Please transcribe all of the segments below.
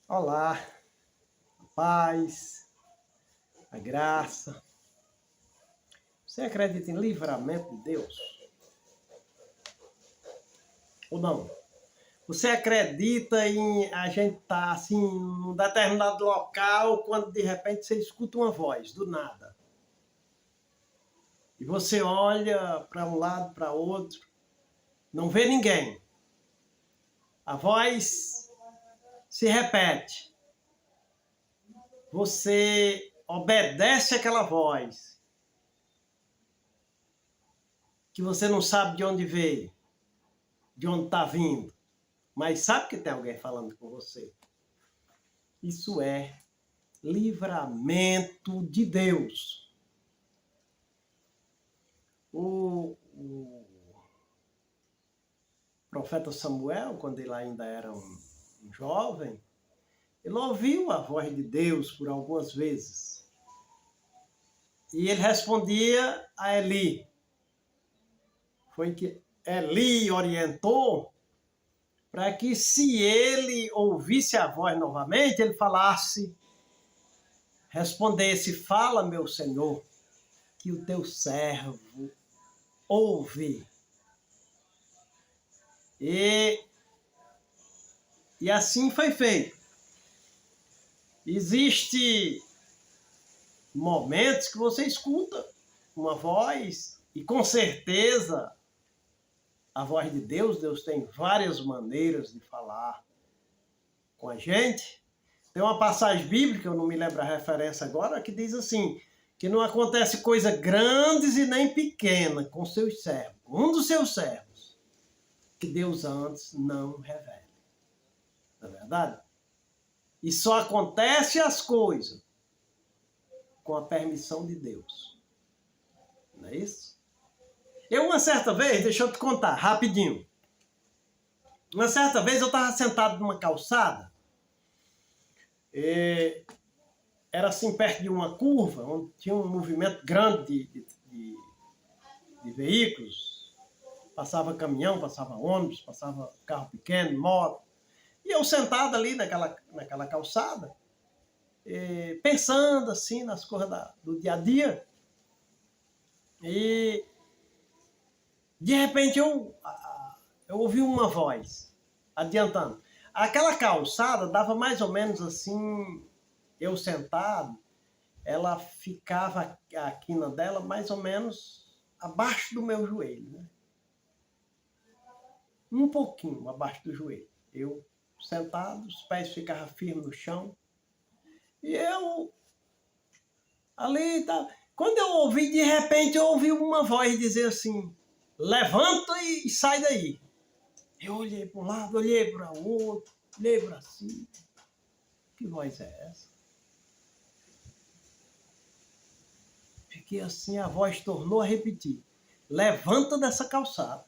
Olá, a paz, a graça. Você acredita em livramento de Deus? Ou não? Você acredita em a gente estar assim, num determinado local, quando de repente você escuta uma voz, do nada. E você olha para um lado, para outro, não vê ninguém. A voz se repete. Você obedece àquela voz, que você não sabe de onde veio, de onde está vindo, mas sabe que tem alguém falando com você. Isso é livramento de Deus. O profeta Samuel, quando ele ainda era um jovem, ele ouviu a voz de Deus por algumas vezes. E ele respondia a Eli. Foi que Eli orientou para que, se ele ouvisse a voz novamente, ele falasse, respondesse: fala, meu Senhor, que o teu servo ouve. E assim foi feito. Existe momentos que você escuta uma voz, e com certeza a voz de Deus, Deus tem várias maneiras de falar com a gente. Tem uma passagem bíblica, eu não me lembro a referência agora, que diz assim, que não acontece coisa grandes e nem pequena com seus servos, um dos seus servos, que Deus antes não revele. Não é verdade? E só acontece as coisas com a permissão de Deus. Não é isso? Uma certa vez, deixa eu te contar, rapidinho. Uma certa vez eu estava sentado numa calçada, era assim perto de uma curva, onde tinha um movimento grande de veículos. Passava caminhão, passava ônibus, passava carro pequeno, moto. E eu sentado ali naquela calçada, pensando assim nas coisas do dia a dia. E de repente eu ouvi uma voz adiantando. Aquela calçada dava mais ou menos assim, eu sentado, ela ficava, a quina dela, mais ou menos abaixo do meu joelho, né? Um pouquinho abaixo do joelho. Eu sentado, os pés ficavam firmes no chão. E eu ali, tá. Quando eu ouvi, de repente, eu ouvi uma voz dizer assim: levanta e sai daí. Eu olhei para um lado, olhei para o outro, olhei para cima. Que voz é essa? Fiquei assim, a voz tornou a repetir: levanta dessa calçada.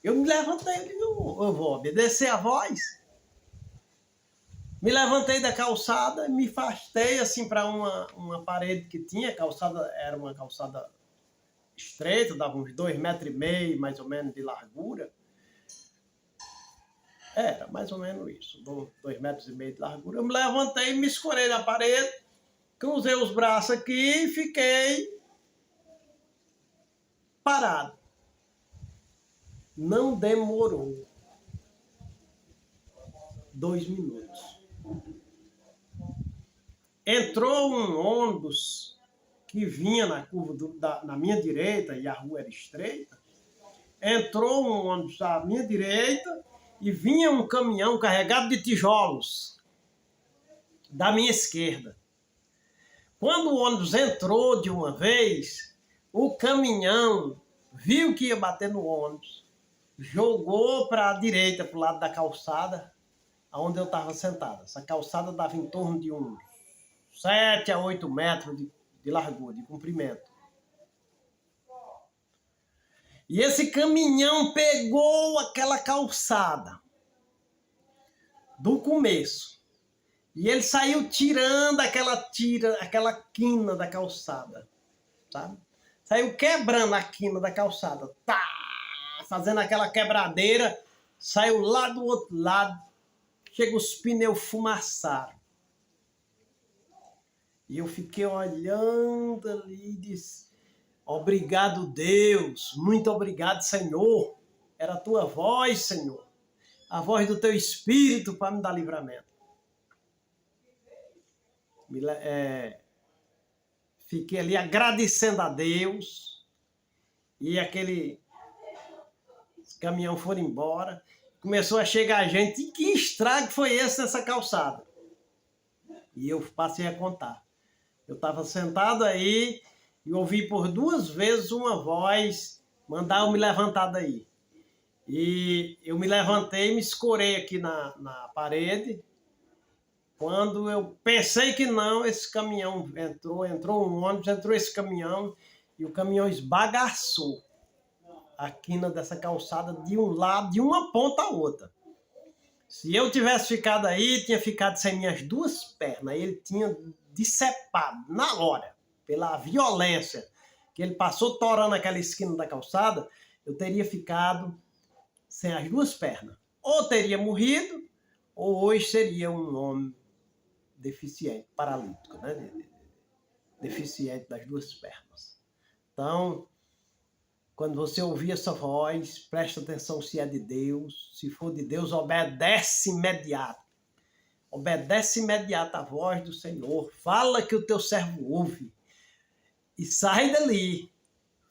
Eu me levantei, eu vou obedecer a voz. Me levantei da calçada, me afastei assim para uma parede que tinha. A calçada era uma calçada estreita, dava uns 2,5 metros, mais ou menos, de largura. Era mais ou menos isso, 2,5 metros de largura. Eu me levantei, me escorei na parede, cruzei os braços aqui e fiquei parado. Não demorou 2 minutos. Entrou um ônibus que vinha na curva na minha direita, e a rua era estreita. Entrou um ônibus à minha direita e vinha um caminhão carregado de tijolos da minha esquerda. Quando o ônibus entrou de uma vez, o caminhão viu que ia bater no ônibus, jogou para a direita, para o lado da calçada, onde eu estava sentado. Essa calçada dava em torno de uns 7 a 8 metros de largura, de comprimento. E esse caminhão pegou aquela calçada do começo. E ele saiu tirando aquela quina da calçada, sabe? Saiu quebrando a quina da calçada, tá, fazendo aquela quebradeira, saiu lá do outro lado, chega os pneus fumaçaram. E eu fiquei olhando ali e disse, obrigado, Deus, muito obrigado, Senhor. Era a tua voz, Senhor. A voz do teu Espírito para me dar livramento. Fiquei ali agradecendo a Deus. E aquele caminhão foram embora. Começou a chegar gente. E que estrago foi esse nessa calçada? E eu passei a contar. Eu estava sentado aí e ouvi por 2 vezes uma voz mandar eu me levantar daí. E eu me levantei e me escorei aqui na parede. Quando eu pensei que não, esse caminhão entrou um ônibus, entrou esse caminhão e o caminhão esbagaçou a quina dessa calçada de um lado, de uma ponta a outra. Se eu tivesse ficado aí, tinha ficado sem minhas 2 pernas. Ele tinha decepado na hora, pela violência que ele passou torando aquela esquina da calçada, eu teria ficado sem as 2 pernas. Ou teria morrido, ou hoje seria um homem deficiente, paralítico, né? Deficiente das 2 pernas. Então, quando você ouvir essa voz, presta atenção se é de Deus. Se for de Deus, obedece imediato. Obedece imediato a voz do Senhor. Fala que o teu servo ouve. E sai dali.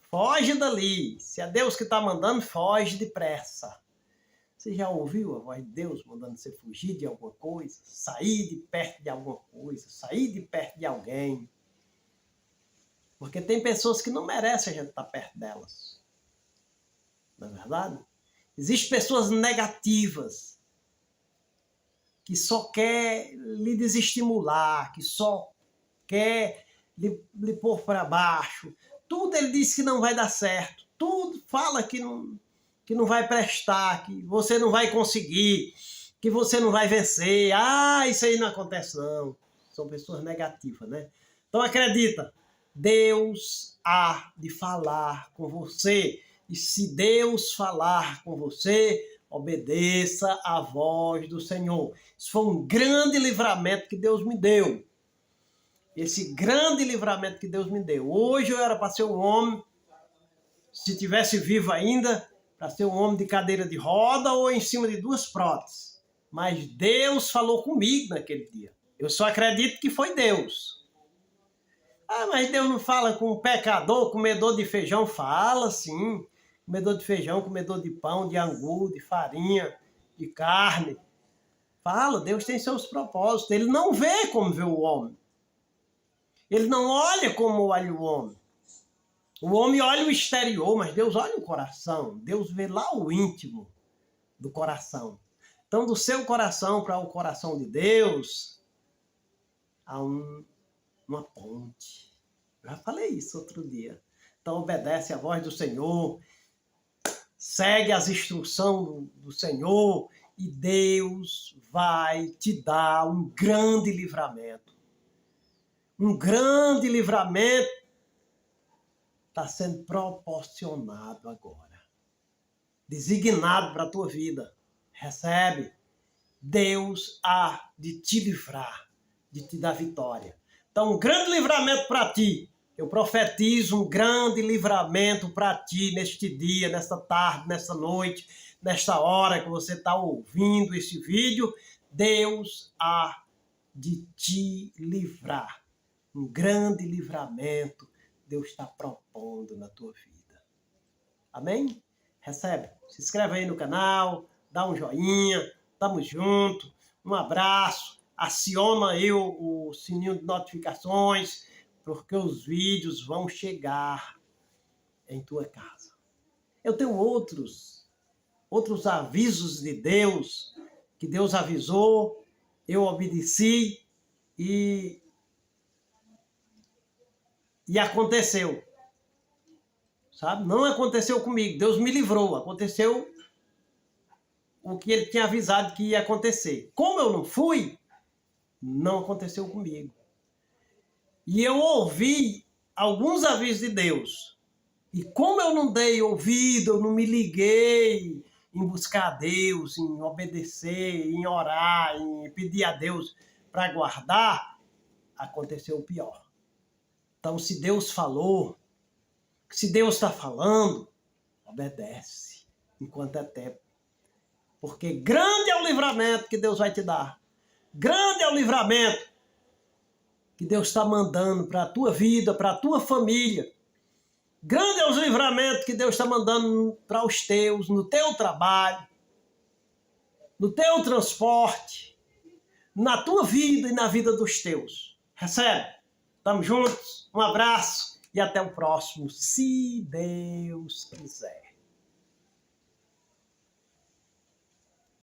Foge dali. Se é Deus que está mandando, foge depressa. Você já ouviu a voz de Deus mandando você fugir de alguma coisa? Sair de perto de alguma coisa? Sair de perto de alguém? Porque tem pessoas que não merecem a gente estar perto delas. Não é verdade? Existem pessoas negativas que só quer lhe desestimular, que só quer lhe pôr para baixo. Tudo ele diz que não vai dar certo. Tudo fala que não vai prestar, que você não vai conseguir, que você não vai vencer. Ah, isso aí não acontece não. São pessoas negativas, né? Então acredita, Deus há de falar com você. E se Deus falar com você, obedeça a voz do Senhor. Isso foi um grande livramento que Deus me deu. Esse grande livramento que Deus me deu. Hoje eu era para ser um homem, se tivesse vivo ainda, para ser um homem de cadeira de roda ou em cima de 2 próteses. Mas Deus falou comigo naquele dia. Eu só acredito que foi Deus. Ah, mas Deus não fala com um pecador, comedor de feijão? Fala, sim. Comedor de feijão, comedor de pão, de angu, de farinha, de carne. Fala, Deus tem seus propósitos. Ele não vê como vê o homem. Ele não olha como olha o homem. O homem olha o exterior, mas Deus olha o coração. Deus vê lá o íntimo do coração. Então, do seu coração para o coração de Deus, há uma ponte. Já falei isso outro dia. Então, obedece a voz do Senhor, segue as instruções do Senhor e Deus vai te dar um grande livramento. Um grande livramento está sendo proporcionado agora. Designado para a tua vida. Recebe. Deus há de te livrar, de te dar vitória. Então, um grande livramento para ti. Eu profetizo um grande livramento para ti neste dia, nesta tarde, nesta noite, nesta hora que você está ouvindo esse vídeo. Deus há de te livrar. Um grande livramento Deus está propondo na tua vida. Amém? Recebe. Se inscreve aí no canal, dá um joinha, tamo junto, um abraço, aciona aí o sininho de notificações, porque os vídeos vão chegar em tua casa. Eu tenho outros avisos de Deus, que Deus avisou, eu obedeci e aconteceu. Sabe? Não aconteceu comigo, Deus me livrou, aconteceu o que ele tinha avisado que ia acontecer. Como eu não fui, não aconteceu comigo. E eu ouvi alguns avisos de Deus. E como eu não dei ouvido, eu não me liguei, em buscar a Deus, em obedecer, em orar, em pedir a Deus para guardar, aconteceu o pior. Então, se Deus falou, se Deus está falando, obedece enquanto é tempo. Porque grande é o livramento que Deus vai te dar. Grande é o livramento que Deus está mandando para a tua vida, para a tua família. Grande é os livramentos que Deus está mandando para os teus, no teu trabalho, no teu transporte, na tua vida e na vida dos teus. Recebe. Tamo juntos. Um abraço e até o próximo, se Deus quiser.